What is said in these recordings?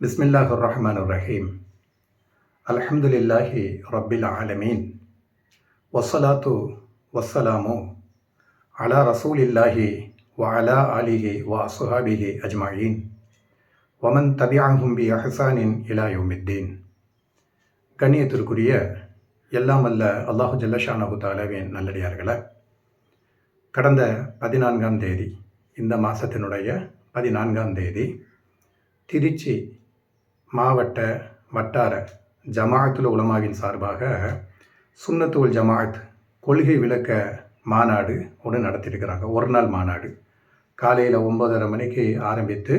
பிஸ்மில்லாஹிர் ரஹ்மானிர் ரஹீம். அல்ஹம்துலில்லாஹி ரப்பில் ஆலமீன். வஸ்ஸலாத்து வஸ்ஸலாமு அலா ரசூலில்லாஹி வ அலா ஆலிஹி வ அஸ்ஹாபிஹி அஜ்மஈன் வமன் தபிஅஹும் பி இஹ்சானின் இலா யௌமித்தீன். கண்ணியத்திற்குரிய எல்லாம் வல்ல அல்லாஹு ஜல்ல ஷானஹு தஆலாவின் நல்லடியார்களே, கடந்த 14ஆம் தேதி, இந்த மாதத்தினுடைய 14ஆம் தேதி, திருச்சி மாவட்ட வட்டார ஜமாஅத்துல் உலமாவின் சார்பாக சுன்னத்து வல் ஜமாஅத் கொள்கை விளக்க மாநாடு ஒன்று நடத்தியிருக்கிறாங்க. ஒரு நாள் மாநாடு. காலையில் 9:30 மணிக்கு ஆரம்பித்து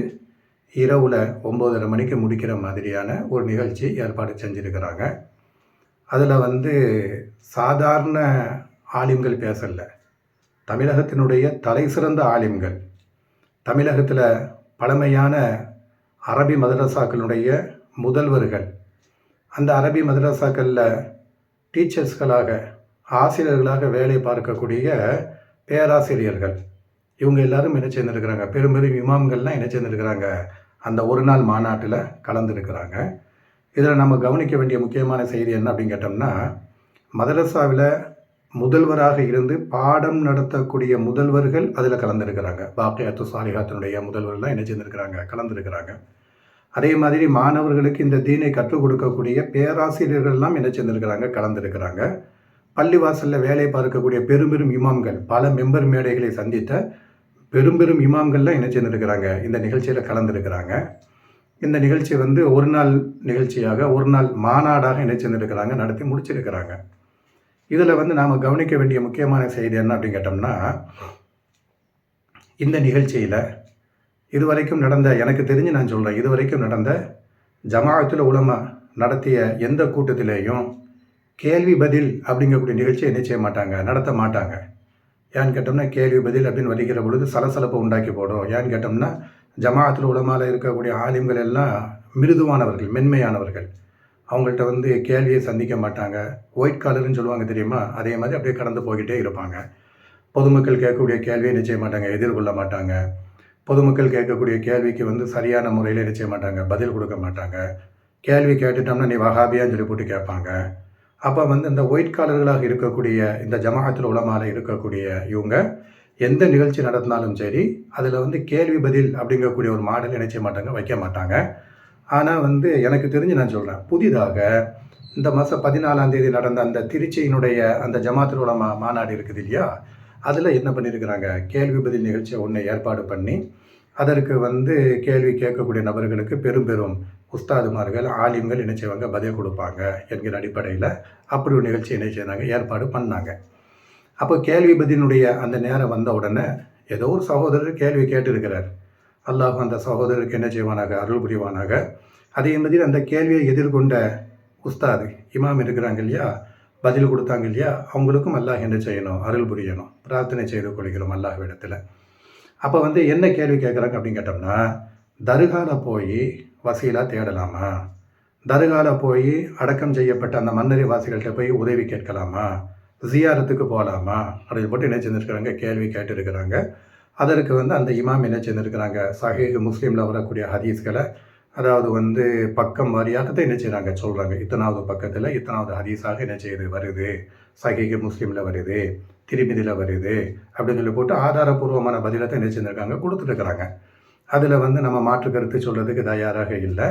இரவில் 9:30 மணிக்கு முடிக்கிற மாதிரியான ஒரு நிகழ்ச்சி ஏற்பாடு செஞ்சுருக்கிறாங்க. அதில் சாதாரண ஆலிம்கள் பேசல, தமிழகத்தினுடைய தலை சிறந்த ஆலிம்கள், தமிழகத்தில் பழமையான அரபி மதரசாக்களுடைய முதல்வர்கள், அந்த அரபி மதரசாக்களில் டீச்சர்ஸ்களாக ஆசிரியர்களாக வேலை பார்க்கக்கூடிய பேராசிரியர்கள், இவங்க எல்லாரும் என்ன சேர்ந்துருக்கிறாங்க, பெரும் பெரும் இமாம்கள்லாம் என்ன சேர்ந்துருக்கிறாங்க, அந்த ஒரு நாள் மாநாட்டில் கலந்துருக்கிறாங்க. இதில் நம்ம கவனிக்க வேண்டிய முக்கியமான செய்தி என்ன அப்படின்னு கேட்டோம்னா, மதரசாவில் முதல்வராக இருந்து பாடம் நடத்தக்கூடிய முதல்வர்கள் அதில் கலந்துருக்கிறாங்க. பாக்கியாத்து சாலிஹாத்தினுடைய முதல்வர்கள்லாம் என்ன சேர்ந்துருக்கிறாங்க, கலந்துருக்கிறாங்க. அதே மாதிரி மாணவர்களுக்கு இந்த தீனை கற்றுக் கொடுக்கக்கூடிய பேராசிரியர்கள்லாம் என்ன சேர்ந்துருக்கிறாங்க, கலந்துருக்கிறாங்க. பள்ளிவாசலில் வேலை பார்க்கக்கூடிய பெரும் பெரும் இமாம்கள், பல மெம்பர் மேடைகளை சந்தித்த பெரும் பெரும் இமாம்கள்லாம் என்ன சேர்ந்துருக்கிறாங்க, இந்த நிகழ்ச்சியில் கலந்துருக்கிறாங்க. இந்த நிகழ்ச்சி ஒரு நாள் நிகழ்ச்சியாக, ஒரு நாள் மாநாடாக என்ன சேர்ந்துருக்கிறாங்க, நடத்தி முடிச்சிருக்கிறாங்க. இதில் நாம் கவனிக்க வேண்டிய முக்கியமான செய்தி என்ன அப்படின்னு கேட்டோம்னா, இந்த நிகழ்ச்சியில் இதுவரைக்கும் நடந்த, எனக்கு தெரிஞ்சு நான் சொல்கிறேன், இதுவரைக்கும் நடந்த ஜமாஅத்துல் உலமா நடத்திய எந்த கூட்டத்திலேயும் கேள்வி பதில் அப்படிங்கக்கூடிய நிகழ்ச்சியை என்ன செய்ய மாட்டாங்க, நடத்த மாட்டாங்க. ஏன்னு கேட்டோம்னா, கேள்வி பதில் அப்படின்னு வருகிற பொழுது சலசலப்பை உண்டாக்கி போடும். ஏன்னு கேட்டோம்னா, ஜமாஅத்துல் உலமாவில் இருக்கக்கூடிய ஆலிம்கள் எல்லாம் மிருதுவானவர்கள், மென்மையானவர்கள். அவங்கள்ட்ட கேள்வியை சந்திக்க மாட்டாங்க. ஒயிட் காலர்னு சொல்லுவாங்க தெரியுமா, அதே மாதிரி அப்படியே கடந்து போய்கிட்டே இருப்பாங்க. பொதுமக்கள் கேட்கக்கூடிய கேள்வியை என்ன செய்ய மாட்டாங்க, எதிர்கொள்ள மாட்டாங்க. பொதுமக்கள் கேட்கக்கூடிய கேள்விக்கு சரியான முறையில் என்ன செய்ய மாட்டாங்க, பதில் கொடுக்க மாட்டாங்க. கேள்வி கேட்டுட்டோம்னா நீ வஹாபியான்னு சொல்லி போட்டு கேட்பாங்க. அப்போ இந்த ஒயிட் காலர்களாக இருக்கக்கூடிய இந்த ஜமாஅத்துல் உலமாவில் இருக்கக்கூடிய இவங்க எந்த நிகழ்ச்சி நடத்தினாலும் சரி, அதில் கேள்வி பதில் அப்படிங்கக்கூடிய ஒரு மாடல் என்ன செய்ய மாட்டாங்க, வைக்க மாட்டாங்க. ஆனால் எனக்கு தெரிஞ்சு நான் சொல்கிறேன், புதிதாக இந்த மாதம் 14ஆம் தேதி நடந்த அந்த திருச்சியினுடைய அந்த ஜமாஅத்துல் உலமா மாநாடு இருக்குது இல்லையா, அதில் என்ன பண்ணியிருக்கிறாங்க, கேள்வி பதில் நிகழ்ச்சியை ஒன்று ஏற்பாடு பண்ணி அதற்கு கேள்வி கேட்கக்கூடிய நபர்களுக்கு பெரும் பெரும் உஸ்தாதுமார்கள், ஆலிம்கள் என்ன செய்வாங்க, பதில் கொடுப்பாங்க என்கிற அடிப்படையில் அப்படி ஒரு நிகழ்ச்சி என்ன செய்தாங்க, ஏற்பாடு பண்ணாங்க. அப்போ கேள்வி பதிலினுடைய அந்த நேரம் வந்த உடனே ஏதோ ஒரு சகோதரர் கேள்வி கேட்டிருக்கிறார். அல்லாஹ் அந்த சகோதரருக்கு என்ன செய்வானாக, அருள் புரிவானாக. அதே மாதிரி அந்த கேள்வியை எதிர்கொண்ட உஸ்தாது இமாம் இருக்கிறாங்க இல்லையா, பதில் கொடுத்தாங்க இல்லையா, அவங்களுக்கும் அல்லாஹ் என்ன செய்யணும், அருள் புரியணும். பிரார்த்தனை செய்து கொள்கிறோம் அல்லாஹ்விடத்தில். அப்போ என்ன கேள்வி கேட்குறாங்க அப்படின்னு கேட்டோம்னா, தர்கால போய் வசீலா தேடலாமா, தர்கால போய் அடக்கம் செய்யப்பட்ட அந்த மன்னரை வாசிகள்கிட்ட போய் உதவி கேட்கலாமா, ஜியாரத்துக்கு போகலாமா அப்படின்னு போட்டு என்ன செஞ்சுருக்கிறாங்க, கேள்வி கேட்டுருக்கிறாங்க. அதற்கு அந்த இமாம் என்ன செஞ்சுருக்கிறாங்க, சஹீஹ் முஸ்லீமில் வரக்கூடிய ஹதீஸ்களை, அதாவது பக்கம் வாரியாகத்தான் என்ன செய்கிறாங்க, சொல்கிறாங்க. இத்தனாவது பக்கத்தில் இத்தனாவது ஹதீஸாக என்ன செய்யுது, வருது, சஹீஹ் முஸ்லீமில் வருது, திருமிதியில் வருது அப்படின்னு சொல்லி போட்டு ஆதாரபூர்வமான பதிலை தான் என்ன செஞ்சுருக்காங்க, கொடுத்துருக்குறாங்க. அதில் நம்ம மாற்று கருத்து சொல்கிறதுக்கு தயாராக இல்லை.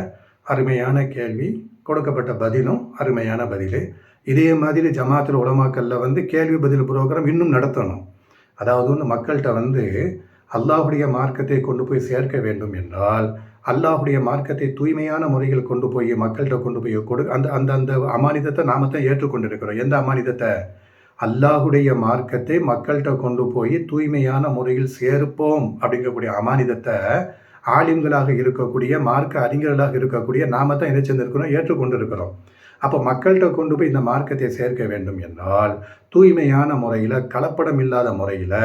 அருமையான கேள்வி, கொடுக்கப்பட்ட பதிலும் அருமையான பதில். இதே மாதிரி ஜமாஅத்துல் உலமாக்கல்ல கேள்வி பதில் புரோகிராம் இன்னும் நடத்தணும். அதாவது மக்கள்கிட்ட அல்லாஹுடைய மார்க்கத்தை கொண்டு போய் சேர்க்க வேண்டும் என்றால், அல்லாஹுடைய மார்க்கத்தை தூய்மையான முறையில் கொண்டு போய் மக்கள்கிட்ட கொண்டு போய் அந்த அந்த அந்த அமானிதத்தை நாம தான் ஏற்றுக்கொண்டு இருக்கிறோம். எந்த அமானிதத்தை, அல்லாஹுடைய மார்க்கத்தை மக்கள்கிட்ட கொண்டு போய் தூய்மையான முறையில் சேர்ப்போம் அப்படிங்கக்கூடிய அமானிதத்தை ஆலிம்களாக இருக்கக்கூடிய, மார்க்க அறிஞர்களாக இருக்கக்கூடிய நாம தான் என்ன செஞ்சிருக்கிறோம், ஏற்றுக்கொண்டு இருக்கிறோம். அப்போ மக்கள்கிட்ட கொண்டு போய் இந்த மார்க்கத்தை சேர்க்க வேண்டும் என்றால் தூய்மையான முறையில், கலப்படம் இல்லாத முறையில்,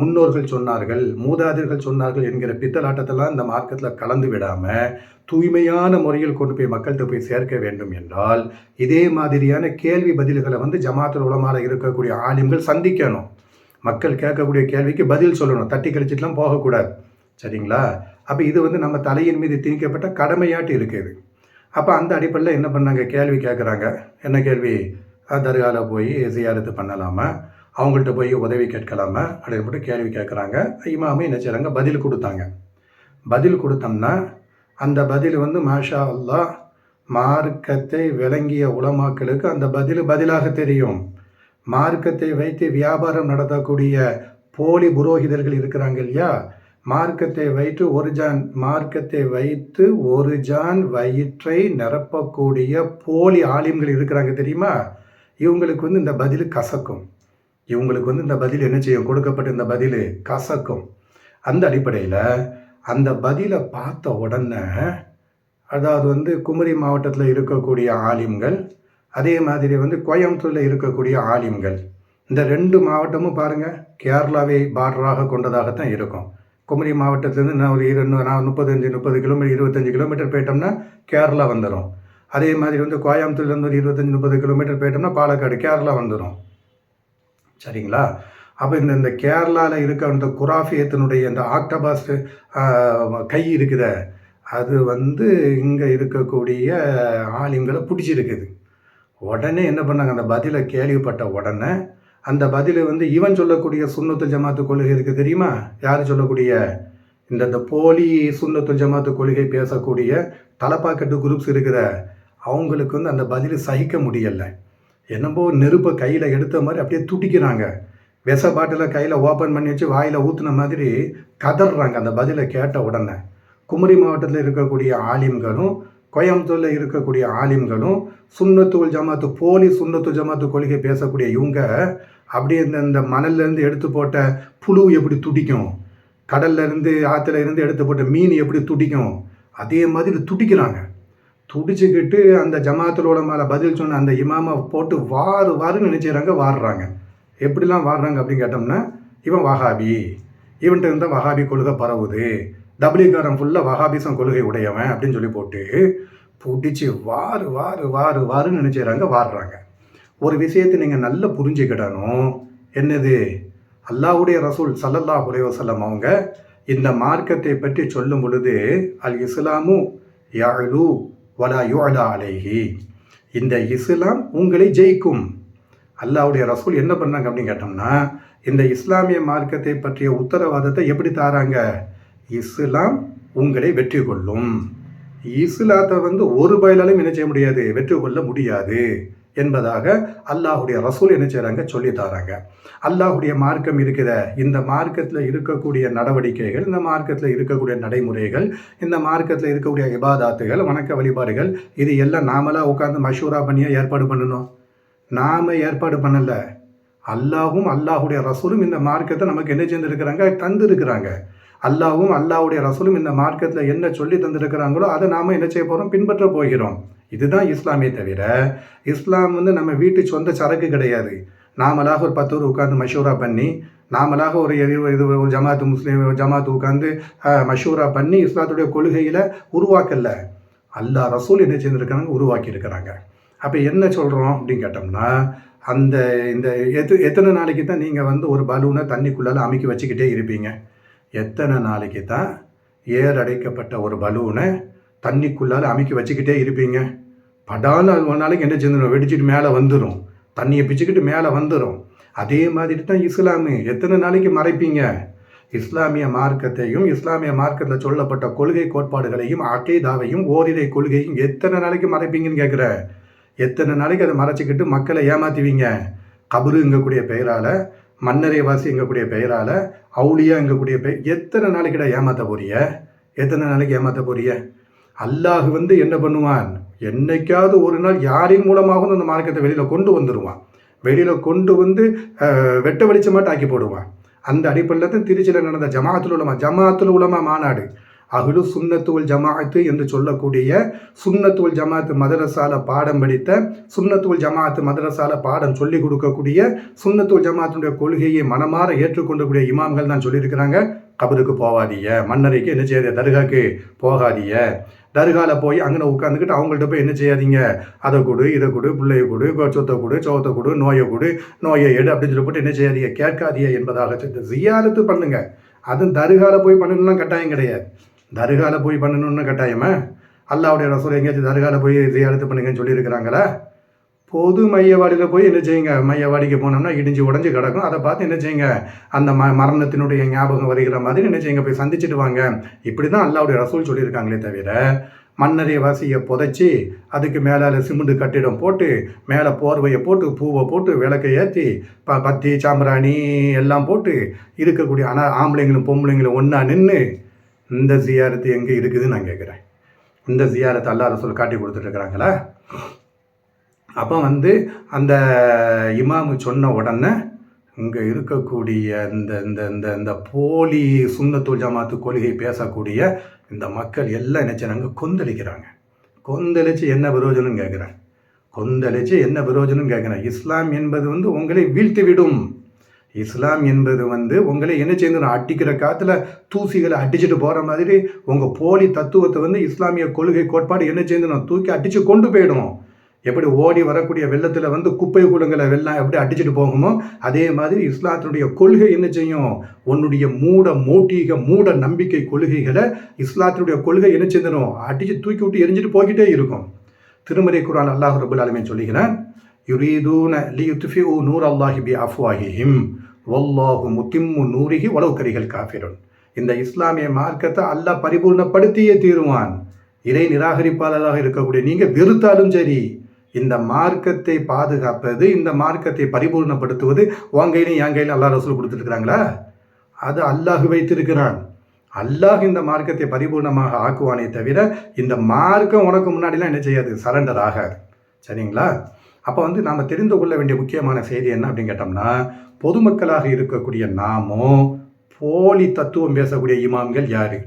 முன்னோர்கள் சொன்னார்கள், மூதாதையர்கள் சொன்னார்கள் என்கிற பித்தலாட்டத்தெல்லாம் இந்த மார்க்கத்தில் கலந்து விடாமல் தூய்மையான முறையில் கொண்டு போய் மக்கள்கிட்ட போய் சேர்க்க வேண்டும் என்றால் இதே மாதிரியான கேள்வி பதில்களை ஜமாஅத்துல் உலமாவில் இருக்கக்கூடிய ஆலிம்கள் சந்திக்கணும். மக்கள் கேட்கக்கூடிய கேள்விக்கு பதில் சொல்லணும், தட்டி கழிச்சிட்டுலாம் போகக்கூடாது. சரிங்களா? அப்போ இது வந்து நம்ம தலையின் மீது திணிக்கப்பட்ட கடமையாட்டு இருக்குது. அப்போ அந்த அடிப்படையில் என்ன பண்ணாங்க, கேள்வி கேட்குறாங்க. என்ன கேள்வி? தர்காவில் போய் ஜியாரத்து பண்ணலாமா, அவங்கள்ட்ட போய் உதவி கேட்கலாமா அப்படின்னு போட்டு கேள்வி கேட்குறாங்க. இமாமும் என்ன செய்கிறாங்க, பதில் கொடுத்தாங்க. பதில் கொடுத்தோம்னா அந்த பதில் வந்து மாஷா அல்லாஹ் மார்க்கத்தை விளங்கிய உலமாக்களுக்கு அந்த பதிலாக தெரியும். மார்க்கத்தை வைத்து வியாபாரம் நடத்தக்கூடிய போலி புரோகிதர்கள் இருக்கிறாங்க இல்லையா, மார்க்கத்தை வைத்து ஒரு ஜான் வயிற்றை நிரப்பக்கூடிய போலி ஆலிம்கள் இருக்கிறாங்க தெரியுமா, இவங்களுக்கு வந்து இந்த பதில் கசக்கும். இவங்களுக்கு வந்து இந்த பதில் என்ன செய்யும், கொடுக்கப்பட்ட இந்த பதில் கசக்கும். அந்த அடிப்படையில் அந்த பதிலை பார்த்த உடனே, அதாவது வந்து குமரி மாவட்டத்தில் இருக்கக்கூடிய ஆலிம்கள், அதே மாதிரி வந்து கோயம்புத்தூரில் இருக்கக்கூடிய ஆலிம்கள், இந்த 2 மாவட்டமும் பாருங்கள் கேரளாவை பார்டராக கொண்டதாகத்தான் இருக்கும். குமரி மாவட்டத்திலேருந்து நான் ஒரு 30 கிலோமீட்டர் 25 கிலோமீட்டர் போயிட்டோம்னா கேரளா வந்துடும். அதே மாதிரி வந்து கோயம்புத்தூர்லேருந்து ஒரு 25-30 கிலோமீட்டர் போயிட்டோம்னா பாலக்காடு, கேரளா வந்துடும். சரிங்களா? அப்போ இந்த கேரளாவில் இருக்க அந்த குராஃபியத்தினுடைய இந்த ஆக்டோபஸ் கை இருக்குத, அது வந்து இங்கே இருக்கக்கூடிய ஆலிம்களை பிடிச்சிருக்குது. உடனே என்ன பண்ணாங்க, அந்த பதிலை கேள்விப்பட்ட உடனே அந்த பதில் வந்து இவன் சொல்லக்கூடிய சுன்னத்துல் ஜமாத்து கொள்கை இருக்குது தெரியுமா, யார் சொல்லக்கூடிய இந்த போலி சுன்னத்துல் ஜமாத்து கொள்கை பேசக்கூடிய தலப்பாக்கட்டு குரூப்ஸ் இருக்குத, அவங்களுக்கு வந்து அந்த பதில் சகிக்க முடியலை. என்னமோ நெருப்பை கையில் எடுத்த மாதிரி அப்படியே துடிக்கிறாங்க. விஷ பாட்டில் கையில் ஓப்பன் பண்ணி வச்சு வாயில் ஊற்றுன மாதிரி கதறாங்க அந்த பதிலை கேட்ட உடனே. குமரி மாவட்டத்தில் இருக்கக்கூடிய ஆலிம்களும் கோயம்புத்தூரில் இருக்கக்கூடிய ஆலிம்களும் சுன்னத்துல் ஜமாத்து போலி சுன்னத்துல் ஜமாத்து கொள்கை பேசக்கூடிய இவங்க அப்படியே இந்த மணல்லேருந்து எடுத்து போட்ட புழு எப்படி துடிக்கும், கடல்லேருந்து ஆற்றுல இருந்து எடுத்து போட்ட மீன் எப்படி துடிக்கும், அதே மாதிரி துடிக்கிறாங்க. துடிச்சுக்கிட்டு அந்த ஜமாத்துல உலமால பதில் சொன்ன அந்த இமாமை போட்டு வாருன்னு நினைச்சுறாங்க, வாடுறாங்க. எப்படிலாம் வாடுறாங்க அப்படின்னு கேட்டோம்னா, இவன் வஹாபி, இவன்கிட்ட இருந்தால் வஹாபி கொள்கை பரவுது, டபிள்யூகாரம் ஃபுல்லாக வஹாபிசம் கொள்கை உடையவன் அப்படின்னு சொல்லி போட்டு பிடிச்சி வாருன்னு நினைச்சுறாங்க, வாடுறாங்க. ஒரு விஷயத்தை நீங்கள் நல்லா புரிஞ்சுக்கிடணும். என்னது? அல்லாஹ்வுடைய ரசூல் ஸல்லல்லாஹு அலைஹி வஸல்லம் அவங்க இந்த மார்க்கத்தை பற்றி சொல்லும் பொழுது, அல் இஸ்லாமு யஅலு வலா யுஅலா அலைஹி, இந்த இஸ்லாம் உங்களை ஜெயிக்கும். அல்லாஹ்வுடைய ரசூல் என்ன பண்ணாங்க அப்படின்னு கேட்டோம்னா, இந்த இஸ்லாமிய மார்க்கத்தை பற்றிய உத்தரவாதத்தை எப்படி தாராங்க, இஸ்லாம் உங்களை வெற்றி கொள்ளும். இஸ்லாத்தை வந்து ஒரு பயலாலும் என்ன செய்ய முடியாது, வெற்றி கொள்ள முடியாது என்பதாக அல்லாஹ்வுடைய ரசூல் என்ன செய்கிறாங்க, சொல்லி தராங்க. அல்லாஹ்வுடைய மார்க்கம் இருக்கிற இந்த மார்க்கத்தில் இருக்கக்கூடிய நடவடிக்கைகள், இந்த மார்க்கத்தில் இருக்கக்கூடிய நடைமுறைகள், இந்த மார்க்கத்தில் இருக்கக்கூடிய இபாதாத்துகள், வணக்க வழிபாடுகள், இது எல்லாம் நாமளாக உட்காந்து மஷூரா பண்ணியா ஏற்பாடு பண்ணணும்? நாம் ஏற்பாடு பண்ணலை. அல்லாஹும் அல்லாஹுடைய ரசூலும் இந்த மார்க்கத்தை நமக்கு என்ன செஞ்சுருக்கிறாங்க, தந்துருக்கிறாங்க. அல்லாஹும் அல்லாஹுடைய ரசூலும் இந்த மார்க்கத்தில் என்ன சொல்லி தந்திருக்கிறாங்களோ அதை நாம் என்ன செய்ய போகிறோம், பின்பற்ற போகிறோம். இதுதான் இஸ்லாமே தவிர, இஸ்லாம் வந்து நம்ம வீட்டு சொந்த சரக்கு கிடையாது. நாமளாக ஒரு 10 பேர் உட்காந்து மஷூரா பண்ணி, நாமளாக ஒரு 20 ஜமாத்து உட்காந்து மஷூரா பண்ணி இஸ்லாத்துடைய கொள்கையில் உருவாக்கல. அல்லாஹ் ரசூல் என்ன செஞ்சுருக்கிறாங்க, உருவாக்கி இருக்கிறாங்க. அப்போ என்ன சொல்கிறோம் அப்படின்னு கேட்டோம்னா, அந்த இந்த எத்தனை நாளைக்கு தான் நீங்கள் வந்து ஒரு பலூனை தண்ணிக்குள்ளால் அமைக்கி வச்சுக்கிட்டே இருப்பீங்க? எத்தனை நாளைக்கு தான் ஏர் அடைக்கப்பட்ட ஒரு பலூனை தண்ணிக்குள்ளால் அமைக்கி வச்சுக்கிட்டே இருப்பீங்க? படான ஒரு நாளைக்கு என்ன செஞ்சிடும், வெடிச்சிட்டு மேலே வந்துடும், தண்ணியை பிச்சுக்கிட்டு மேலே வந்துடும். அதே மாதிரி தான் இஸ்லாமு. எத்தனை நாளைக்கு மறைப்பீங்க? இஸ்லாமிய மார்க்கத்தையும் இஸ்லாமிய மார்க்கத்தில் சொல்லப்பட்ட கொள்கை கோட்பாடுகளையும் அகீதாவையும் ஓரிரை கொள்கையும் எத்தனை நாளைக்கு மறைப்பீங்கன்னு கேட்குற. எத்தனை நாளைக்கு அதை மறைச்சிக்கிட்டு மக்களை ஏமாற்றுவீங்க? கபருங்கக்கூடிய பெயரால், மன்னரை வாசிங்கக்கூடிய பெயரால், அவுளியாங்கக்கூடிய எத்தனை நாளைக்கிட ஏமாற்ற போறிய? எத்தனை நாளைக்கு ஏமாற்ற போறிய? அல்லாஹ் வந்து என்ன பண்ணுவான், என்னைக்காவது ஒரு நாள் யாரின் மூலமாகவும் அந்த மார்க்கத்தை வெளியில் கொண்டு வந்துடுவான். வெளியில் கொண்டு வந்து வெட்ட வெளிச்சமாட்டு ஆக்கி போடுவான். அந்த அடிப்படையில் தான் திருச்சியில் நடந்த ஜமாத்துல் உலமா மாநாடு, அஹ்லு சுன்னத்துல் ஜமாஅத்து என்று சொல்லக்கூடிய சுன்னத்துல் ஜமாஅத்து மதரசால பாடம் படித்த, சுன்னத்துல் ஜமாஅத்து மதரசால பாடம் சொல்லி கொடுக்கக்கூடிய, சுன்னத்துல் ஜமாஅத்துடைய கொள்கையை மனமாற ஏற்றுக்கொண்டக்கூடிய இமாம்கள் தான் சொல்லியிருக்கிறாங்க, கபருக்கு போகாதீங்க, மன்னரைக்கு என்ன செய்யாதீங்க, தர்காக்கு போகாதீங்க, தர்காவில் போய் அங்கே உட்காந்துக்கிட்டு அவங்கள்ட்ட போய் என்ன செய்யாதீங்க, அதை கொடு இதை கொடு, பிள்ளையை கொடு, சொத்தை கொடு, சோத்தை கொடு, நோயை கொடு, நோயை எடு அப்படின்னு சொல்லி போட்டு என்ன செய்யாதீங்க, கேட்காதீங்க என்பதாக ஜியாரத்து பண்ணுங்க. அதுவும் தர்காவில் போய் பண்ணணும்லாம் கட்டாயம் கிடையாது. தர்கால போய் பண்ணணும்னு கட்டாயமா? அல்லாவுடைய ரசூல் எங்கேயாச்சும் தர்கால போய் ஜியாரத்து பண்ணுங்கன்னு சொல்லியிருக்கிறாங்களா? பொது மையவாடியில் போய் என்ன செய்யுங்க, மையவாடிக்கு போனோம்னா இடிஞ்சு உடஞ்சி கிடக்கும். அதை பார்த்து என்ன செய்யுங்க, அந்த மரணத்தினுடைய ஞாபகம் வருகிற மாதிரி என்ன செய்யுங்க, போய் சந்திச்சுட்டு வாங்க. இப்படி தான் அல்லாவுடைய ரசூல் சொல்லியிருக்காங்களே தவிர, மன்னரை வாசியை புதைச்சி அதுக்கு மேலே சிமெண்ட் கட்டிடம் போட்டு மேலே போர்வையை போட்டு பூவை போட்டு விளக்கை ஏற்றி பத்தி சாம்பிராணி எல்லாம் போட்டு இருக்கக்கூடிய ஆம்பளைங்களும் பொம்பளைங்களும் ஒன்றா நின்று இந்த ஜியாரத்து எங்கே இருக்குதுன்னு நான் கேட்குறேன். இந்த ஜியாரத்தை அல்லா ரசூல் காட்டி கொடுத்துட்ருக்குறாங்களா? அப்போ அந்த இமாமு சொன்ன உடனே இங்கே இருக்கக்கூடிய இந்த இந்த இந்த இந்த போலி சுன்னத்துல் ஜமாத்து கொள்கை பேசக்கூடிய இந்த மக்கள் எல்லாம் என்ன செய்றாங்க, கொந்தளிக்கிறாங்க. கொந்தளிச்சு என்ன பிரயோஜனம் கேட்குறேன், கொந்தளிச்சு என்ன பிரயோஜனம் கேட்குறேன். இஸ்லாம் என்பது உங்களை வீழ்த்தி விடும். இஸ்லாம் என்பது உங்களை என்ன செய்யணும், அடிக்கிற காற்றுல தூசிகளை அடிச்சுட்டு போகிற மாதிரி உங்கள் போலி தத்துவத்தை இஸ்லாமிய கொள்கை கோட்பாடு என்ன செய்யணும், தூக்கி அடித்து கொண்டு போயிடும். எப்படி ஓடி வரக்கூடிய வெள்ளத்தில் குப்பை கூடங்களை வெள்ளம் எப்படி அடிச்சுட்டு போகுமோ, அதே மாதிரி இஸ்லாத்தினுடைய கொள்கை என்ன செய்யும், உன்னுடைய மூட நம்பிக்கை கொள்கைகளை இஸ்லாத்தினுடைய கொள்கை என்ன செய்யணும், அடித்து தூக்கி விட்டு எரிஞ்சிட்டு போய்கிட்டே இருக்கும். திருமறை குர்ஆன் அல்லாஹ் ரப்பல் ஆலமீன் சொல்லுகிறான், யுரீதூன லியுத்ஃபிஉ நூர் அல்லாஹி பி அஃப்வாஹிஹிம் வல்லாஹு முத்திம்மு நூரிஹி வலவ் கரிஹல் காஃபிரூன். இந்த இஸ்லாமிய மார்க்கத்தை அல்லாஹ் பரிபூர்ணப்படுத்தியே தீருவான். இறை நிராகரிப்பாளராக இருக்கக்கூடிய நீங்கள் வெறுத்தாலும் சரி, இந்த மார்க்கத்தை பாதுகாப்பது, இந்த மார்க்கத்தை பரிபூர்ணப்படுத்துவது உன் கையிலும் என் கையிலும் அல்லாஹ் ரசூல் கொடுத்துருக்குறாங்களா? அது அல்லாஹ் வைத்திருக்கிறான். அல்லாஹ் இந்த மார்க்கத்தை பரிபூர்ணமாக ஆக்குவானே தவிர இந்த மார்க்கம் உனக்கு முன்னாடிலாம் என்ன செய்யாது, சரண்டர் ஆகாது. சரிங்களா? அப்போ நாம் தெரிந்து கொள்ள வேண்டிய முக்கியமான செய்தி என்ன அப்படின்னு கேட்டோம்னா, பொதுமக்களாக இருக்கக்கூடிய நாமும் போலி தத்துவம் பேசக்கூடிய இமாம்கள் யாரு,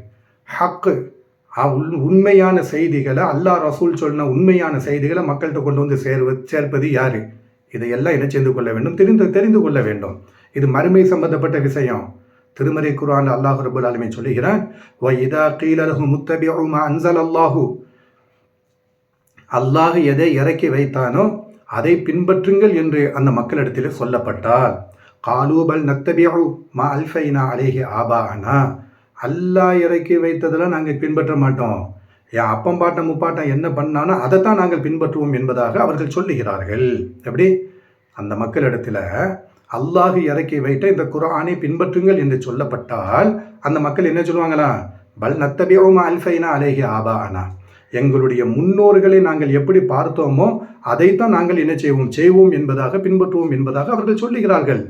ஹக்கு உண்மையான செய்திகளை அல்லாஹ் ரசூல் சொன்ன உண்மையான செய்திகளை மக்கள்கிட்ட கொண்டு சேர்ப்பது யாரு, இதையெல்லாம் என்ன செய்து கொள்ள வேண்டும், தெரிந்து கொள்ள வேண்டும். இது மறுமை சம்பந்தப்பட்ட விஷயம். திருமறை குர்ஆன் அல்லாஹ் ரப்பல் ஆலமீன் சொல்லுகிறான், வ இதா கீல லஹும் முத்தபிஉ மா அன்ஸலல்லாஹு, அல்லாஹ் எதை இறக்கி வைத்தானோ அதை பின்பற்றுங்கள் என்று அந்த மக்களிடத்தில் சொல்லப்பட்டால், காலூ பல் நத்தபிஉ மா அல்ஃபைனா அலைஹி ஆபாஅனா, அல்லாஹ் இறக்கி வைத்ததெல்லாம் நாங்கள் பின்பற்ற மாட்டோம், என் அப்பம் பாட்டம் முப்பாட்டம் என்ன பண்ணானோ அதைத்தான் நாங்கள் பின்பற்றுவோம் என்பதாக அவர்கள் சொல்லுகிறார்கள். எப்படி? அந்த மக்களிடத்தில் அல்லாஹ் இறக்கி வைத்த இந்த குர்ஆனை பின்பற்றுங்கள் என்று சொல்லப்பட்டால் அந்த மக்கள் என்ன சொல்லுவாங்களா, பல் நத்தபிஉ மா அல்ஃபைனா அலைஹி ஆபாஅனா, எங்களுடைய முன்னோர்களை நாங்கள் எப்படி பார்த்தோமோ அதைத்தான் நாங்கள் என்ன செய்வோம் என்பதாக பின்பற்றுவோம் என்பதாக அவர்கள் சொல்லுகிறார்கள்.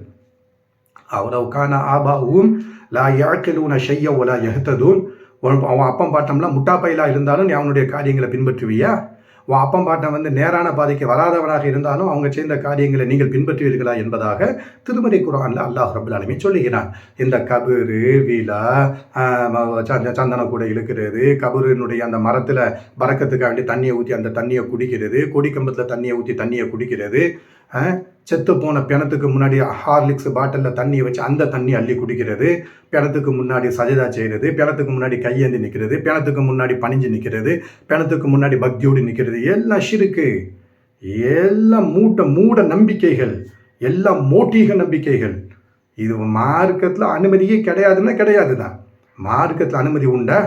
அவரவுக்கான ஆபாவும் லா யாக்கிலூன ஷைய வலா யஹ்ததூன், அவன் அப்பம் பாட்டம்லாம் முட்டாப்பையிலாக இருந்தாலும் நீ அவனுடைய காரியங்களை பின்பற்றுவியா? உன் அப்பம் பாட்டம் நேரான பாதைக்கு வராதவனாக இருந்தாலும் அவங்க செய்த காரியங்களை நீங்கள் பின்பற்றுவீர்களா என்பதாக திருமறை குர்ஆனில் அல்லாஹ் ரப்பல் ஆலமீன் சொல்லுகிறான். இந்த கபரு விழா சந்தன கூட இழுக்கிறது, கபருனுடைய அந்த மரத்தில் பறக்கத்துக்காக வேண்டி தண்ணியை ஊற்றி அந்த தண்ணியை குடிக்கிறது, கொடிக்கம்பத்தில் தண்ணியை ஊற்றி தண்ணியை குடிக்கிறது, செத்து போன பிணத்துக்கு முன்னாடி ஹார்லிக்ஸ் பாட்டிலில் தண்ணியை வச்சு அந்த தண்ணி அள்ளி குடிக்கிறது, பிணத்துக்கு முன்னாடி சஜதா செய்கிறது, பிணத்துக்கு முன்னாடி கையேந்தி நிற்கிறது, பிணத்துக்கு முன்னாடி பணிஞ்சு நிற்கிறது, பிணத்துக்கு முன்னாடி பக்தியோடு நிற்கிறது, எல்லாம் ஷிருக்கு, எல்லாம் மூட நம்பிக்கைகள், எல்லாம் மோட்டீக நம்பிக்கைகள். இது மார்க்கத்தில் அனுமதியே கிடையாதுன்னா கிடையாது தான். மார்க்கத்தில் அனுமதி உண்டா?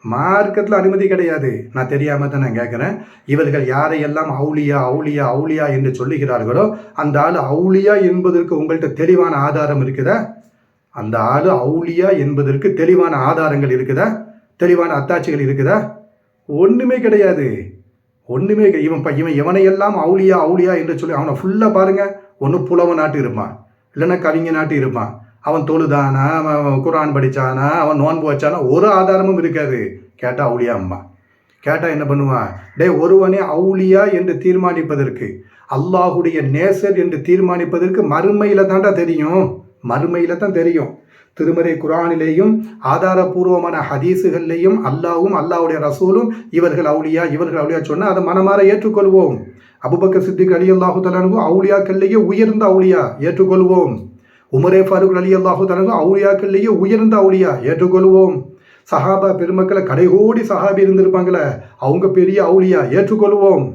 மார்க்கத்தில் அனுமதி கிடையாது. நான் தெரியாமல் தான் நான் கேட்குறேன். இவர்கள் யாரையெல்லாம் அவுலியா அவுலியா அவுலியா என்று சொல்லுகிறார்களோ அந்த ஆள் அவுலியா என்பதற்கு உங்கள்கிட்ட தெளிவான ஆதாரம் இருக்குதா? அந்த ஆள் அவுலியா என்பதற்கு தெளிவான ஆதாரங்கள் இருக்குதா? தெளிவான அத்தாட்சிகள் இருக்குதா? ஒன்றுமே கிடையாது. ஒன்றுமே இவன் எவனையெல்லாம் அவுலியா அவுலியா என்று சொல்லி அவனை ஃபுல்லாக பாருங்கள், ஒன்று புலவ நாட்டு இருப்பான், இல்லைன்னா கவிஞ நாட்டு இருப்பான், அவன் தொழுதானா, அவன் குர்ஆன் படித்தானா, அவன் நோன்பு வச்சானா, ஒரு ஆதாரமும் இருக்காது. கேட்டால் அவுலியா அம்மா கேட்டால் என்ன பண்ணுவான், ஒருவனே அவுலியா என்று தீர்மானிப்பதற்கு, அல்லாஹுடைய நேசர் என்று தீர்மானிப்பதற்கு மறுமையில் தாண்டா தெரியும், மறுமையில் தான் தெரியும். திருமறை குர்ஆனிலேயும் ஆதாரபூர்வமான ஹதீஸுகள்லேயும் அல்லாஹ்வும் அல்லாஹ்வுடைய ரசூலும் இவர்கள் அவுலியா சொன்னால் அதை மனமாற ஏற்றுக்கொள்வோம். அபூபக்கர் சித்திக் ரலியல்லாஹு தஆலா அன்ஹு அவுலியாக்கள்லேயே உயர்ந்த அவுலியா, ஏற்றுக்கொள்வோம். உமரே ஃபாரூக் ரலியல்லாஹு தஆலா அன்ஹு அவுலியாக்கள்லேயே உயர்ந்த அவுலியா, ஏற்றுக்கொள்வோம். சஹாபா பெருமக்களை கடைகோடி சஹாபி இருந்திருப்பாங்களே, அவங்க பெரிய அவுலியா, ஏற்றுக்கொள்வோம்.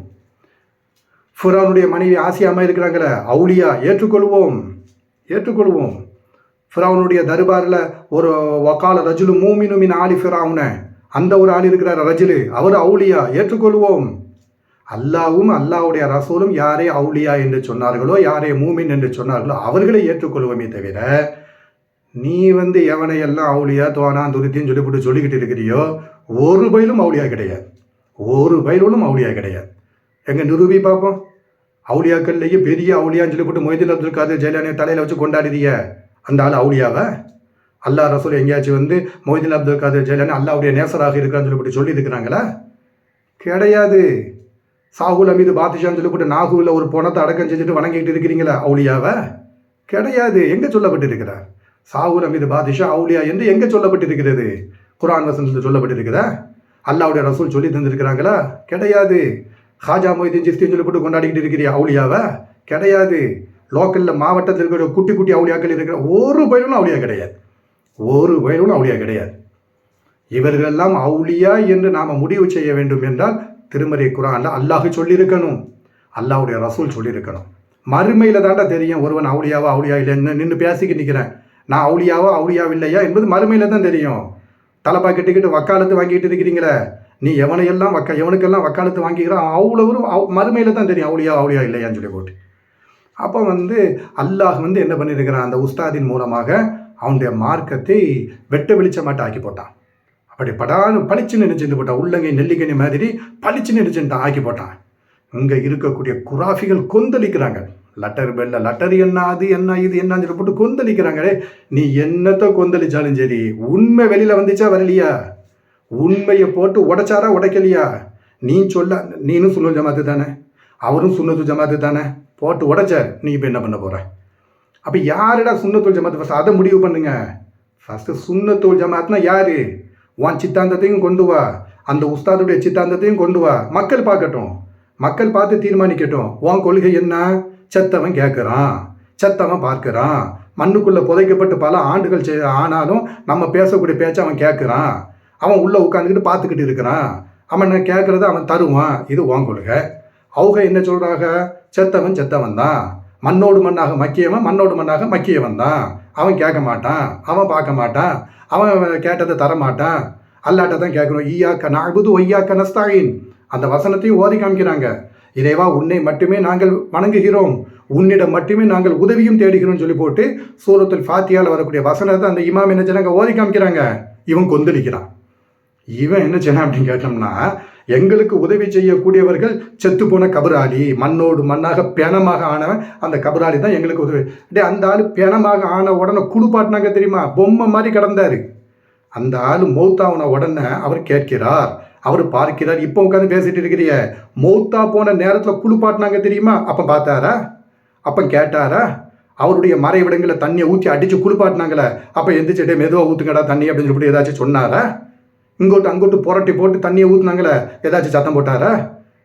ஃபிரௌனுடைய மனைவி ஆசியாமா இருக்கிறாங்களே, அவுலியா, ஏற்றுக்கொள்வோம். ஃபிரௌனுடைய தர்பாரில் ஒரு வக்கால ரஜுலு மூமினு மின் ஆலி ஃபிரௌன, அந்த ஒரு ஆள் இருக்கிறார் ரஜிலு, அவர் அவுலியா, ஏற்றுக்கொள்வோம். அல்லாவும் அல்லாவுடைய ரசூலும் யாரே அவுலியா என்று சொன்னார்களோ, யாரே மூமின் என்று சொன்னார்களோ அவர்களை ஏற்றுக்கொள்வோமே தவிர, நீ எவனையெல்லாம் அவுலியா தோனா துருத்தின்னு சொல்லிக்கிட்டு இருக்கிறியோ, ஒரு பயிலும் அவுலியா கிடையாது. ஒரு பயிலும் அவுலியா கிடையாது. எங்க நிரூபி பார்ப்போம். அவுலியாக்கள்லேயே பெரிய அவுலியான்னு சொல்லிவிட்டு மொய்தீன் அப்துல் காதர் ஜெயிலானியை தலையில் வச்சு கொண்டாடிதிய அந்த ஆள் அவுலியாவை? அல்லா ரசூல் எங்கேயாச்சும் மொய்தீன் அப்துல் காதர் ஜெயிலானி அல்லாவுடைய நேசராக இருக்கான்னு சொல்லி இருக்கிறாங்களா? கிடையாது. சாகுல் அமீது பாத்திஷான்னு சொல்லிவிட்டு நாகூரில் ஒரு பணத்தை அடக்கம் செஞ்சுட்டு வணங்கிட்டு இருக்கிறீங்களா அவுலியாவை? கிடையாது. எங்கே சொல்லப்பட்டிருக்கிறார்? சாகுல் அமீது பாதிஷா அவுலியா என்று எங்கே சொல்லப்பட்டிருக்கிறது? குர்ஆன் வசனத்தில் சொல்லப்பட்டிருக்கிறதா? அல்லாவுடைய ரசூல் சொல்லி தந்திருக்கிறாங்களா? கிடையாது. ஹாஜா மொய்தீன் சிஸ்தின்னு சொல்லிவிட்டு கொண்டாடிக்கிட்டு இருக்கிறியா அவுலியாவை? கிடையாது. லோக்கலில் மாவட்டத்தில் இருக்கிற குட்டி குட்டி அவுலியாக்கள் இருக்கிற ஒரு பயிலும் அவுலியா கிடையாது. ஒரு பயிலும் அவுலியா கிடையாது. இவர்களெல்லாம் அவுலியா என்று நாம் முடிவு செய்ய வேண்டும் என்றால் திருமறை குர்ஆன்ல அல்லாஹ் சொல்லியிருக்கணும், அல்லாஹ்வுடைய ரசூல் சொல்லியிருக்கணும். மறுமையில் தாண்டா தெரியும் ஒருவன் அவுலியாவா அவுலியா இல்லைன்னு. நின்று பேசிக்கிட்டு நிற்கிறேன், நான் அவுலியாவா அவுலியாவா இல்லையா என்பது மறுமையில் தான் தெரியும். தலைப்பா கட்டிக்கிட்டு வக்காலத்து வாங்கிட்டு இருக்கிறீங்களே, நீ எவனுக்கெல்லாம் வக்காலத்து வாங்கிக்கிறான் அவ்வளவு மறுமையில் தான் தெரியும் அவுலியா அவுலியா இல்லையான்னு சொல்லி போட்டு. அப்போ அல்லாஹ் என்ன பண்ணியிருக்கிறான், அந்த உஸ்தாதின் மூலமாக அவனுடைய மார்க்கத்தை வெட்ட வெளிச்சமாட்ட ஆக்கி போட்டான். அப்படி பளிச்சுன்னு நினைச்சிருந்து போட்டான். உள்ளங்கை நெல்லிக்கனி மாதிரி பளிச்சுன்னு நினைச்சுட்டு ஆக்கி போட்டான். இங்கே இருக்கக்கூடிய குராஃபிகள் கொந்தளிக்கிறாங்க. லட்டர் என்ன அது என்ன இது என்னன்னு சொல்லி போட்டு கொந்தளிக்கிறாங்களே. நீ என்னத்தை கொந்தளிச்சாலும் சரி, உண்மை வெளியில் வந்துச்சா வரலையா? உண்மையை போட்டு உடைச்சாரா உடைக்கலையா? நீனும் சுன்னத்து ஜமாத்து தானே, அவரும் சுன்னத்து ஜமாத்து தானே, போட்டு உடைச்சார். நீ இப்போ என்ன பண்ண போகிற? அப்போ யாருடா சுன்னத்துல் ஜமாத்து? ஃபஸ்ட் அதை முடிவு பண்ணுங்க. ஃபஸ்ட்டு சுன்னத்துல் ஜமாத்னா யாரு? உன் சித்தாந்தத்தையும் கொண்டு வா, அந்த உஸ்தாதுடைய சித்தாந்தத்தையும் கொண்டு வா, மக்கள் பார்க்கட்டும், மக்கள் பார்த்து தீர்மானிக்கட்டும். உன் கொள்கை என்ன? செத்தவன் கேட்குறான், செத்தவன் பார்க்குறான், மண்ணுக்குள்ளே புதைக்கப்பட்டு பல ஆண்டுகள் ஆனாலும் நம்ம பேசக்கூடிய பேச்சை அவன் கேட்குறான், அவன் உள்ளே உட்காந்துக்கிட்டு பார்த்துக்கிட்டு இருக்கிறான், அவன் கேட்குறத அவன் தருவான். இது உன் கொள்கை. அவங்க என்ன சொல்கிறாங்க? செத்தவன் தான், மண்ணோடு மண்ணாக மக்கியவன் தான். அவன் கேட்க மாட்டான், அவன் பார்க்க மாட்டான், அவன் கேட்டதை தரமாட்டான், அல்லாட்ட தான் கேட்கணும். ஈயாக்க நஅ்புது வ ஈயாக்க நஸ்தஈன் அந்த வசனத்தையும் ஓதி காமிக்கிறாங்க. இறைவா, உன்னை மட்டுமே நாங்கள் வணங்குகிறோம், உன்னிடம் மட்டுமே நாங்கள் உதவியும் தேடுகிறோம் சொல்லி போட்டு சூரத்துல் ஃபாத்தியாவில் வரக்கூடிய வசனத்தை அந்த இமாம் என்ன செய்றாங்க? ஓதி காமிக்கிறாங்க. இவன் கொந்தளிக்கிறான். இவன் என்ன செய்யணும் அப்படின்னு கேட்டோம்னா, எங்களுக்கு உதவி செய்யக்கூடியவர்கள் செத்து போன கபராளி, மண்ணோடு மண்ணாக பிணமாக ஆனவன் அந்த கபராளி தான் எங்களுக்கு உதவி. அந்த ஆள் பிணமாக ஆன உடனே குளிப்பாட்டினாங்க தெரியுமா? பொம்மை மாதிரி கிடந்தாரு. அந்த ஆள் மௌத்தான உடனே அவர் கேட்கிறார், அவர் பார்க்கிறார். இப்போ உட்காந்து பேசிட்டு இருக்கிறிய, மௌத்தா போன நேரத்தில் குளிப்பாட்டினாங்க தெரியுமா? அப்போ பார்த்தாரா? அப்போ கேட்டாரா? அவருடைய மறைவிடங்களை தண்ணியை ஊற்றி அடித்து குளிப்பாட்டினாங்களே, அப்போ எந்திரிச்சிட்டே மெதுவாக ஊற்றுங்கடா தண்ணி அப்படின்னு சொல்லிட்டு ஏதாச்சும் சொன்னாரா? அங்கோட்டு புரட்டி போட்டு தண்ணியை ஊற்றுனாங்களே, ஏதாச்சும் சத்தம் போட்டாரா?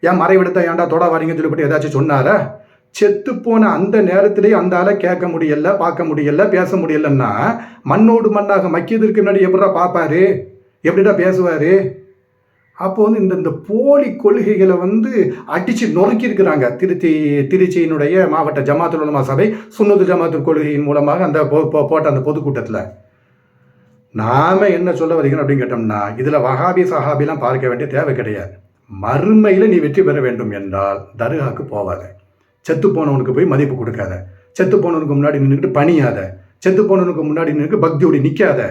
ஏன் மறைவிடத்தை ஏன்டா தொட வாரீங்கன்னு சொல்லிவிட்டு ஏதாச்சும் சொன்னாரா? செத்து போன அந்த நேரத்திலேயே அந்த ஆளை கேட்க முடியல, பார்க்க முடியல, பேச முடியலன்னா மண்ணோடு மண்ணாக மக்கியதற்கு முன்னாடி எப்படா பார்ப்பாரு, எப்படிடா பேசுவார்? அப்போ இந்த போலி கொள்கைகளை அடித்து நொறுக்கியிருக்கிறாங்க. திருச்சியினுடைய மாவட்ட ஜமாத்துல் உலமா சபை சுன்னத்து ஜமாத்துல் கொள்கையின் மூலமாக அந்த போட்ட அந்த பொதுக்கூட்டத்தில் நாம் என்ன சொல்ல வருகிறோம் அப்படின்னு கேட்டோம்னா, இதில் வஹாபி சஹாபிலாம் பார்க்க வேண்டிய தேவை கிடையாது. மறுமையில் நீ வெற்றி பெற வேண்டும் என்றால் தர்காவுக்கு போவாத, செத்து போனவனுக்கு போய் மதிப்பு கொடுக்காத, செத்து போனவனுக்கு முன்னாடி நின்றுட்டு பணியாத, செத்து போனவனுக்கு முன்னாடி நின்று பக்தியோடு நிற்காத.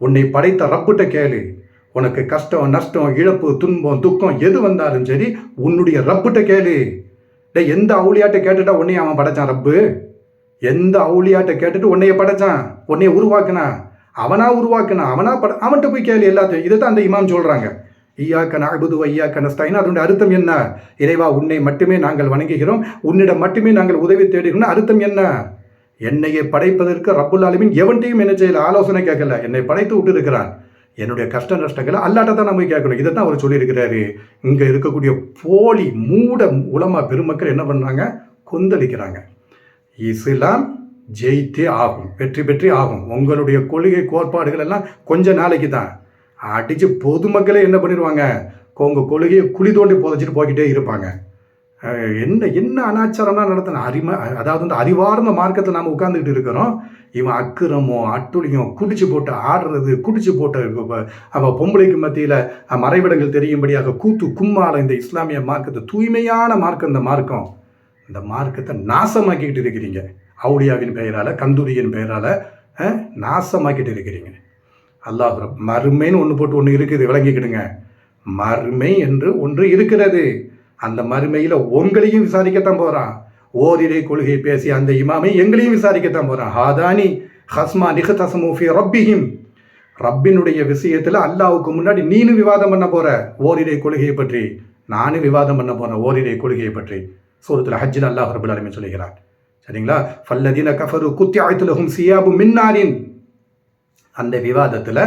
உன்னை படைத்த ரப்புட்ட கேளு. உனக்கு கஷ்டம், நஷ்டம், இழப்பு, துன்பம், துக்கம் எது வந்தாலும் சரி உன்னுடைய ரப்புட்ட கேளு. எந்த அவுளியாட்டை கேட்டுட்டா உன்னைய அவன் படைச்சான்? ரப்பு எந்த அவுளியாட்டை கேட்டுட்டு உன்னைய படைச்சான், உன்னைய உருவாக்குனான்? அவனா உருவாக்குனான், அவன்கிட்ட போய் கேளு எல்லாத்தையும். இதை தான் அந்த இமாம் சொல்கிறாங்க. ஈயாக்க நஅ்புது வ ஈயாக்க நஸ்தஈன். அதனுடைய அர்த்தம் என்ன? இறைவா, உன்னை மட்டுமே நாங்கள் வணங்குகிறோம், உன்னிடம் மட்டுமே நாங்கள் உதவி தேடுகிறோம். அர்த்தம் என்ன? என்னையை படைப்பதற்கு ரப்புல் ஆலமீன் எவன்ட்டையும் என்ன செய்யல, ஆலோசனை கேட்கல. என்னை படைத்து விட்டு இருக்கிறான். என்னுடைய கஷ்ட நஷ்டங்களை அல்லாட்ட தான் நம்ம கேட்கணும். இதை தான் அவர் சொல்லியிருக்கிறாரு. இங்கே இருக்கக்கூடிய போலி மூட உலமா பெருமக்கள் என்ன பண்ணுறாங்க? கொந்தளிக்கிறாங்க. இஸ்லாம் ஜெயித்தே ஆகும், வெற்றி பெற்றே ஆகும். உங்களுடைய கொள்கை கோட்பாடுகள் எல்லாம் கொஞ்ச நாளைக்கு தான். அடித்து பொதுமக்களே என்ன பண்ணிடுவாங்க? உங்கள் கொள்கையை குழி தோண்டி புதைச்சிட்டு போய்கிட்டே இருப்பாங்க. என்ன என்ன அனாச்சாரம்லாம் நடத்தின அதாவது வந்து அறிவார்ந்த மார்க்கத்தில் நாம் உட்கார்ந்துக்கிட்டு இருக்கிறோம். இவன் அக்கிரமம் அட்டுழியம் குடிச்சு போட்டு ஆடுறது, குடிச்சு போட்ட அவன் பொம்பளைக்கு மத்தியில் மறைவிடங்கள் தெரியும்படியாக கூத்து கும்மால இந்த இஸ்லாமிய மார்க்கத்தை, தூய்மையான மார்க்கம் இந்த மார்க்கத்தை நாசமாக்கிக்கிட்டு இருக்கிறீங்க. அவுலியாவின் பெயரால், கந்தூரியின் பெயரால் நாசமாக்கிட்டு இருக்கிறீங்க. அல்லாஹ் மறுமைன்னு ஒன்று போட்டு ஒன்று இருக்குது, விளங்கிக்கிடுங்க. மறுமை என்று ஒன்று இருக்கிறது. அந்த மறுமையில் உங்களையும் விசாரிக்கத்தான் போகிறான். ஓரிரை கொள்கை பேசி அந்த இமாமை எங்களையும் விசாரிக்கத்தான் போகிறான். ஹாதானி ஹஸ்மா நிகதசமு ஃபி ரப்பிஹிம். ரப்பினுடைய விஷயத்தில் அல்லாவுக்கு முன்னாடி நீனும் விவாதம் பண்ண போகிற ஓரிரை கொள்கையை பற்றி, நானும் விவாதம் பண்ண போகிறேன் ஓரிரை கொள்கையை பற்றி. சூரத்துல் ஹஜ்ஜில் அல்லாஹ் ரப்பல் ஆலமீன் சொல்லுகிறான். சரிங்களா? ஃபல்லதீன கஃபரு குத்திஅத் லஹும் சியாபு மின் நாரின். அந்த விவாதத்தில்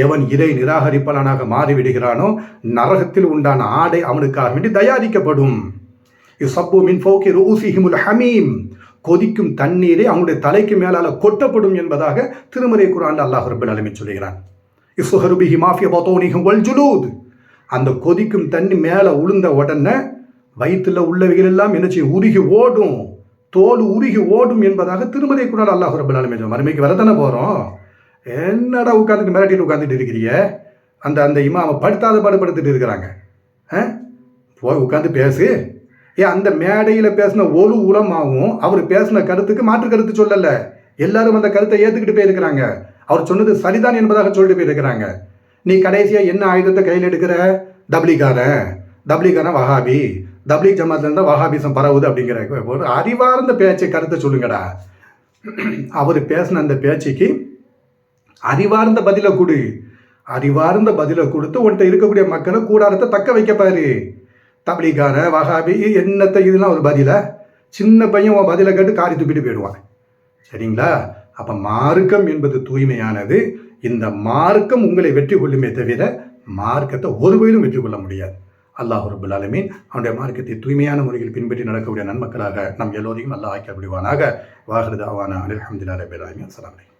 எவன் இறை நிராகரிப்பாளனாக மாறிவிடுகிறானோ நரகத்தில் உண்டான ஆடை அவனுக்காக வேண்டி தயாரிக்கப்படும். யுஸப்பு மின் ஃபௌகி ரூஸிஹிமுல் ஹமீம். கொதிக்கும் தண்ணீரை அவனுடைய தலைக்கு மேலால கொட்டப்படும் என்பதாக திருமறை குர்ஆனில் அல்லாஹ் ரப்பல் ஆலமீன் சொல்கிறான். யுஸ்ஹரு பிஹி மா ஃபி பதூனிஹிம் வல் ஜுலூத். அந்த கொதிக்கும் தண்ணி மேலே உளுந்த உடனே வயிற்றுல உள்ளவைகள் எல்லாம் என்ன செய்யும்? உருகி ஓடும், தோல் உருகி ஓடும் என்பதாக திருமறை குர்ஆனில் அல்லாஹ் ரப்பல் ஆலமீன். மறுமைக்கு வரதானே போகிறோம். என்னடா உட்காந்துட்டு மிரட்டிட்டு உட்காந்துட்டு இருக்கிறீங்க? அந்த இமாமை படுத்தாத பாடுபடுத்திட்டு இருக்கிறாங்க. போய் உட்காந்து பேசு. அந்த மேடையில் பேசின ஒரு உலமாவும் அவர் பேசின கருத்துக்கு மாற்று கருத்து சொல்லலை. எல்லாரும் அந்த கருத்தை ஏற்றுக்கிட்டு போயிருக்கிறாங்க. அவர் சொன்னது சரிதான் என்பதாக சொல்லிட்டு போயிருக்கிறாங்க. நீ கடைசியாக என்ன ஆயுதத்தை கையில் எடுக்கிற? தப்லீகாரன் வஹாபி, தப்லீக் ஜமாத்ல இருந்தால் வஹாபிசம் பரவுது அப்படிங்கிற ஒரு அறிவார்ந்த பேச்சை கருத்தை சொல்லுங்கடா. அவர் பேசின அந்த பேச்சுக்கு அறிவார்ந்த பதிலை கொடு. அறிவார்ந்த பதிலை கொடுத்து உன்கிட்ட இருக்கக்கூடிய மக்களை கூடாரத்தை தக்க வைக்கப்பாரு. தப்லீகார வஹாபி என்னத்தை இதெல்லாம் ஒரு பதிலை? சின்ன பையன் உன் பதிலை கேட்டு காரி துப்பிட்டு போயிடுவான். சரிங்களா? அப்போ மார்க்கம் என்பது தூய்மையானது. இந்த மார்க்கம் உங்களை வெற்றி கொள்ளுமே தவிர மார்க்கத்தை ஒருவரையிலும் வெற்றி கொள்ள முடியாது. அல்லாஹ் ரப்பல் ஆலமீன் அவனுடைய மார்க்கத்தை தூய்மையான முறையில் பின்பற்றி நடக்கக்கூடிய நன்மக்களாக நம் எல்லோரையும் அல்லாஹ் ஆக்கி விடுவானாக. வாஹிரு தஅவானா அல்ஹம்துலில்லாஹி ரப்பில் ஆலமீன். அஸ்ஸலாமு அலைக்கும்.